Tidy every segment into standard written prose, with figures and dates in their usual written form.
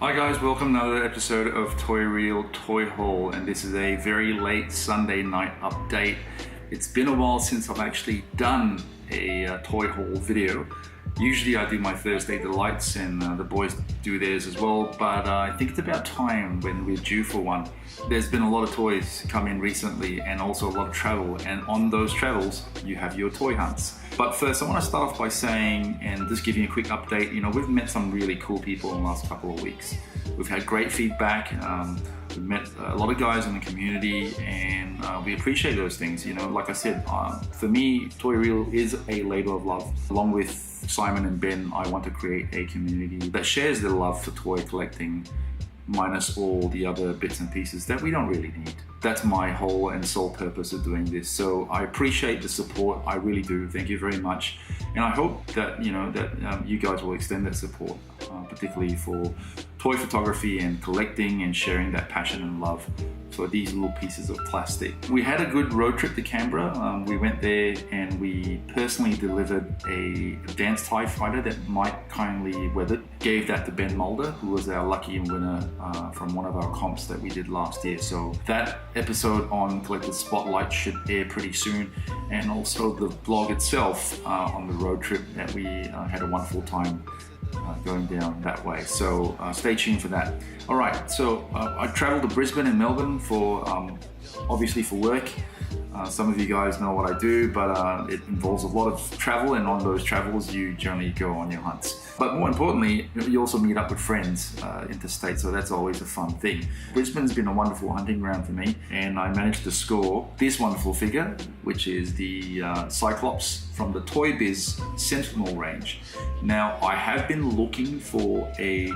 Hi guys, welcome to another episode of Toy Reel Toy Haul, and this is a very late Sunday night update. It's been a while since I've actually done a toy haul video. Usually I do my Thursday delights and the boys do theirs as well, but I think it's about time when we're due for one. There's been a lot of toys come in recently and also a lot of travel, and on those travels you have your toy hunts. But first I want to start off by saying, and just giving you a quick update, we've met some really cool people in the last couple of weeks. We've had great feedback. We've met a lot of guys in the community, and we appreciate those things. Like I said, for me, Toy Reel is a labor of love. Along with Simon and Ben, I want to create a community that shares their love for toy collecting, minus all the other bits and pieces that we don't really need. That's my whole and sole purpose of doing this. So I appreciate the support. I really do. Thank you very much. And I hope that you guys will extend that support, particularly for toy photography and collecting and sharing that passion and love for these little pieces of plastic. We had a good road trip to Canberra. We went there and we personally delivered a dance TIE fighter that Mike kindly weathered. Gave that to Ben Mulder, who was our lucky winner from one of our comps that we did last year. So that episode on Collector's Spotlight should air pretty soon, and also the vlog itself on the road trip that we had a wonderful time going down that way. So stay tuned for that. All right, so I traveled to Brisbane and Melbourne for obviously for work. Some of you guys know what I do, but it involves a lot of travel, and on those travels you generally go on your hunts. But more importantly, you also meet up with friends interstate, so that's always a fun thing. Brisbane's been a wonderful hunting ground for me, and I managed to score this wonderful figure, which is the Cyclops from the Toy Biz Sentinel range. Now, I have been looking for a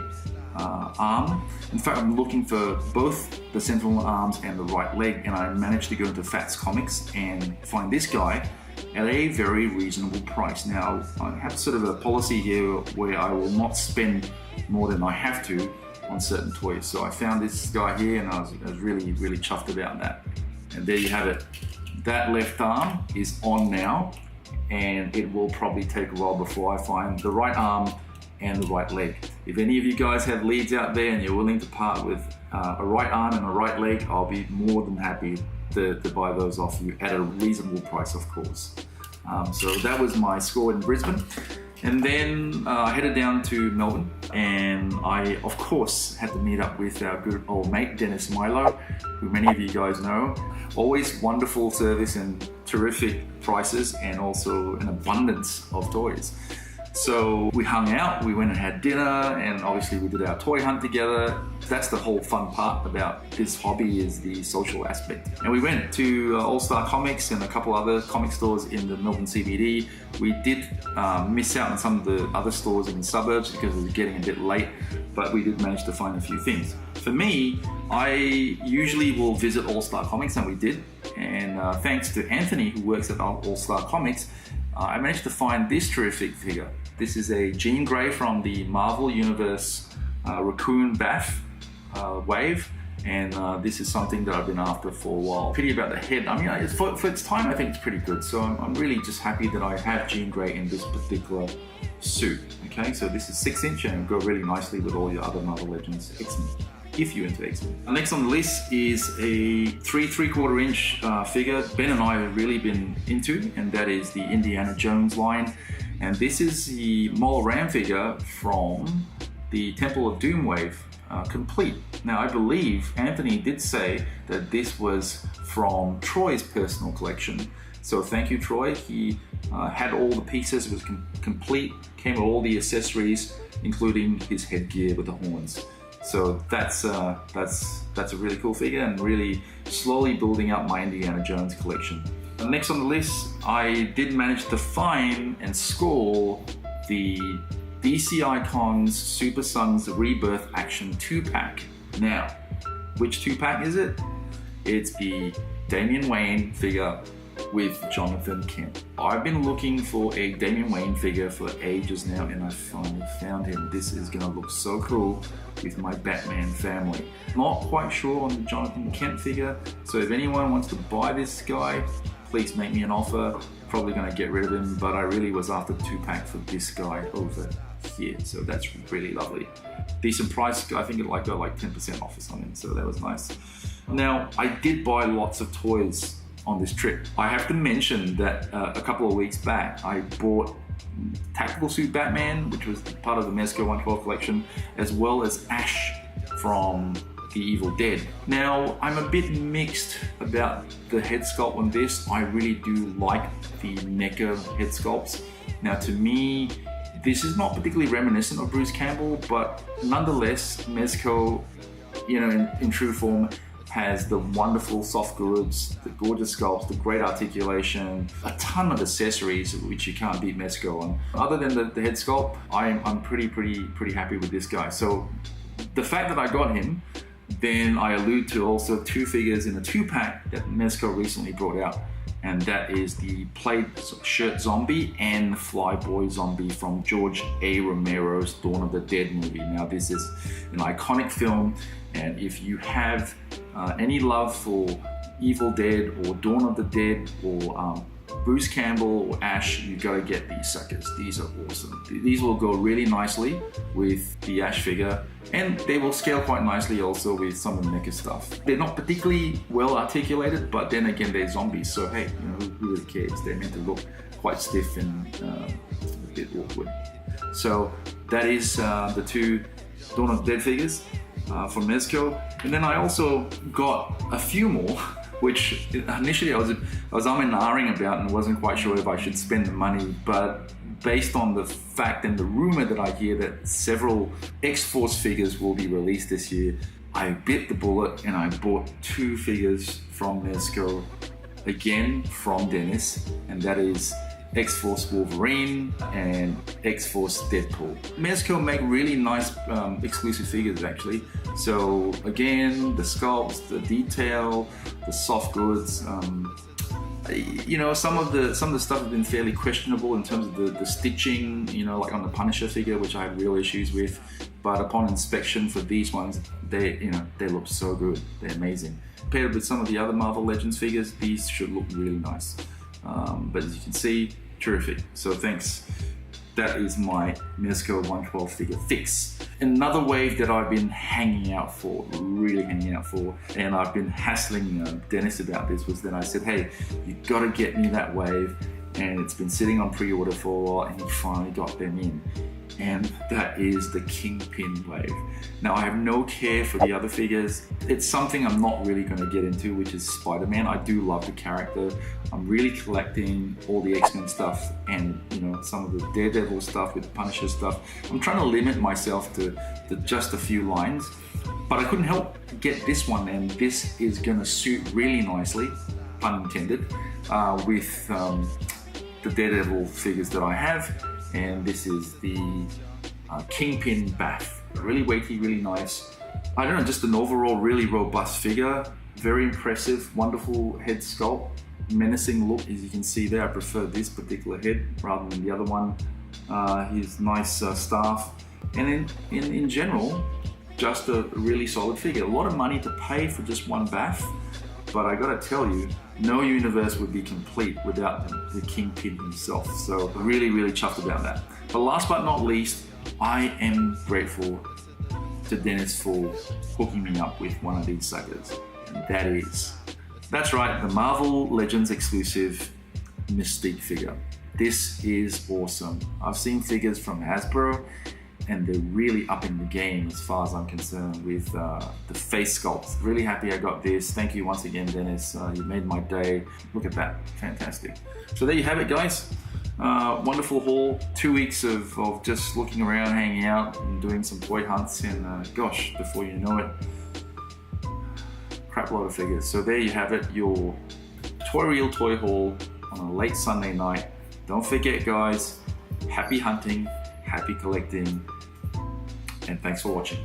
arm. In fact, I'm looking for both the Sentinel arms and the right leg, and I managed to go into Fats Comics and find this guy at a very reasonable price. Now, I have sort of a policy here where I will not spend more than I have to on certain toys. So I found this guy here, and I was really, really chuffed about that. And there you have it. That left arm is on now, and it will probably take a while before I find the right arm and the right leg. If any of you guys have leads out there and you're willing to part with a right arm and a right leg, I'll be more than happy to buy those off you at a reasonable price, of course. So that was my score in Brisbane. And then I headed down to Melbourne, and I, of course, had to meet up with our good old mate, Denis Milo, who many of you guys know. Always wonderful service and terrific prices, and also an abundance of toys. So we hung out, we went and had dinner, and obviously we did our toy hunt together. That's the whole fun part about this hobby, is the social aspect. And we went to All Star Comics and a couple other comic stores in the Melbourne CBD. We did miss out on some of the other stores in the suburbs because it was getting a bit late, but we did manage to find a few things. For me, I usually will visit All Star Comics, and we did. And thanks to Anthony, who works at All Star Comics, I managed to find this terrific figure. This is a Jean Grey from the Marvel Universe Raccoon Bath wave, and this is something that I've been after for a while. Pity about the head. I mean, for its time, I think it's pretty good. So I'm really just happy that I have Jean Grey in this particular suit. Okay, so this is 6-inch and it'll go really nicely with all your other Marvel Legends X-Men, if you're into X-Men. Next on the list is a 3¾ inch figure Ben and I have really been into, and that is the Indiana Jones line. And this is the Mole Ram figure from the Temple of Doom wave, complete. Now, I believe Anthony did say that this was from Troy's personal collection. So thank you, Troy. He had all the pieces, it was complete, came with all the accessories, including his headgear with the horns. So that's a really cool figure, and really slowly building up my Indiana Jones collection. Next on the list, I did manage to find and score the DC Icons Super Sons Rebirth Action 2-pack. Now, which 2-pack is it? It's the Damian Wayne figure with Jonathan Kent. I've been looking for a Damian Wayne figure for ages now, and I finally found him. This is gonna look so cool with my Batman family. Not quite sure on the Jonathan Kent figure, so if anyone wants to buy this guy, please make me an offer. Probably gonna get rid of him, but I really was after 2-pack for this guy over here. So that's really lovely. Decent price. I think it got like 10% off or something. So that was nice. Now, I did buy lots of toys on this trip. I have to mention that a couple of weeks back, I bought Tactical Suit Batman, which was part of the Mezco 112 collection, as well as Ash from The Evil Dead. Now, I'm a bit mixed about the head sculpt on this. I really do like the NECA head sculpts. Now, to me, this is not particularly reminiscent of Bruce Campbell, but nonetheless, Mezco, you know, in true form, has the wonderful soft goods, the gorgeous sculpts, the great articulation, a ton of accessories which you can't beat Mezco on. Other than the head sculpt, I'm pretty happy with this guy. So the fact that I got him, then I allude to also 2 figures in a 2-pack that Mezco recently brought out, and that is the plaid shirt zombie and the flyboy zombie from George A. Romero's Dawn of the Dead movie. Now, this is an iconic film, and if you have any love for Evil Dead or Dawn of the Dead or Bruce Campbell or Ash, you gotta get these suckers. These are awesome. These will go really nicely with the Ash figure, and they will scale quite nicely also with some of the NECA stuff. They're not particularly well articulated, but then again, they're zombies, so hey, you know, who really cares? They're meant to look quite stiff and a bit awkward. So that is the 2 Dawn of the Dead figures from Mezco. And then I also got a few more, which initially I was umming about and wasn't quite sure if I should spend the money, but based on the fact and the rumor that I hear that several X-Force figures will be released this year, I bit the bullet and I bought 2 figures from Mezco, again from Denis, and that is X-Force Wolverine and X-Force Deadpool. Mezco make really nice exclusive figures actually. So again, the sculpts, the detail, the soft goods. You know, some of the stuff has been fairly questionable in terms of the stitching. You know, like on the Punisher figure, which I had real issues with. But upon inspection for these ones, they look so good. They're amazing. Compared with some of the other Marvel Legends figures, these should look really nice. But as you can see, terrific. So thanks. That is my Mezco 112 figure fix. Another wave that I've been hanging out for, really hanging out for, and I've been hassling Denis about this, was that I said, hey, you gotta get me that wave, and it's been sitting on pre-order for a while, and he finally got them in. And that is the Kingpin wave. Now, I have no care for the other figures. It's something I'm not really going to get into, which is Spider-Man. I do love the character. I'm really collecting all the X-Men stuff and, you know, some of the Daredevil stuff with the Punisher stuff. I'm trying to limit myself to just a few lines, but I couldn't help get this one, and this is going to suit really nicely, pun intended, with the Daredevil figures that I have. And this is the Kingpin Bath. Really weighty, really nice. I don't know, just an overall really robust figure. Very impressive, wonderful head sculpt. Menacing look, as you can see there. I prefer this particular head rather than the other one. His nice staff. And in general, just a really solid figure. A lot of money to pay for just one Bath. But I gotta tell you, no universe would be complete without the Kingpin himself. So really, really chuffed about that. But last but not least, I am grateful to Denis for hooking me up with one of these suckers. And that's right, the Marvel Legends exclusive Mystique figure. This is awesome. I've seen figures from Hasbro, and they're really upping the game as far as I'm concerned with the face sculpts. Really happy I got this. Thank you once again, Denis. You made my day. Look at that, fantastic. So there you have it, guys. Wonderful haul. 2 weeks of just looking around, hanging out, and doing some toy hunts, and gosh, before you know it, crap load of figures. So there you have it, your Toy Reel toy haul on a late Sunday night. Don't forget, guys, happy hunting, happy collecting, and thanks for watching.